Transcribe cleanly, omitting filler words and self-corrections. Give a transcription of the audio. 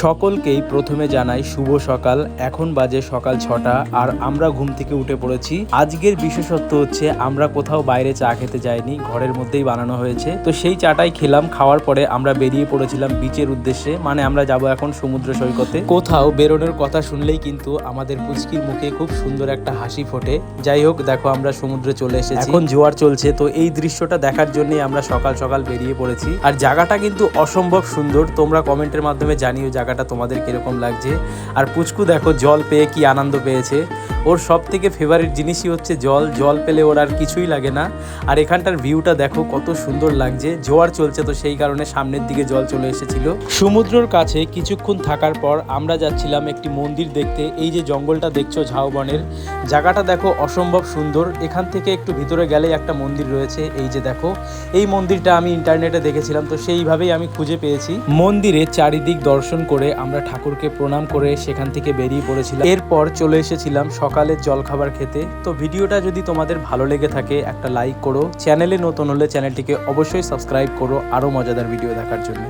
সকলকেই প্রথমে জানাই শুভ সকাল। এখন বাজে সকাল 6টা আর আমরা ঘুম থেকে উঠে পড়েছি। আজকের বিশেষত্ব হচ্ছে আমরা কোথাও বাইরে চা খেতে যাইনি, ঘরের মধ্যেই বানানো হয়েছে। তো সেই চাটাই খেলাম। খাওয়ার পরে আমরা বেরিয়ে পড়েছিলাম বিচের উদ্দেশ্যে, মানে আমরা যাব এখন সমুদ্র সৈকতে। কোথাও বেরোনোর কথা শুনলেই কিন্তু আমাদের পুচকির মুখে খুব সুন্দর একটা হাসি ফোটে। যাই হোক, দেখো আমরা সমুদ্রে চলে এসেছি, এখন জোয়ার চলছে। তো এই দৃশ্যটা দেখার জন্যই আমরা সকাল সকাল বেরিয়ে পড়েছি। আর জায়গাটা কিন্তু অসম্ভব সুন্দর। তোমরা কমেন্টের মাধ্যমে জানিও জায়গাটা তোমাদের কিরকম লাগছে। আর পুচকু দেখো জল পেয়ে কি আনন্দ পেয়েছে। ওর সব থেকে ফেভারিট জিনিসই হচ্ছে জল। জল পেলে ওর আর কিছুই লাগে না। আর এখানটার ভিউটা দেখো কত সুন্দর লাগছে। জোয়ার চলছে তো সেই কারণে সামনের দিকে জল চলে এসেছিল। সমুদ্রের কাছে কিছুক্ষণ থাকার পর আমরা যাচ্ছিলাম একটি মন্দির দেখতে। এই যে জঙ্গলটা দেখছো ঝাউবনের, জায়গাটা দেখো অসম্ভব সুন্দর। এখান থেকে একটু ভিতরে গেলেই একটা মন্দির রয়েছে। এই যে দেখো, এই মন্দিরটা আমি ইন্টারনেটে দেখেছিলাম, তো সেইভাবেই আমি খুঁজে পেয়েছি। মন্দিরে চারিদিক দর্শন করে আমরা ঠাকুরকে প্রণাম করে সেখান থেকে বেরিয়ে পড়েছিলাম। এরপর চলে এসেছিলাম সকালের জলখাবার খেতে। তো ভিডিওটা যদি তোমাদের ভালো লেগে থাকে একটা লাইক করো, চ্যানেলে নতুন হলে চ্যানেলটিকে অবশ্যই সাবস্ক্রাইব করো আরও মজাদার ভিডিও দেখার জন্য।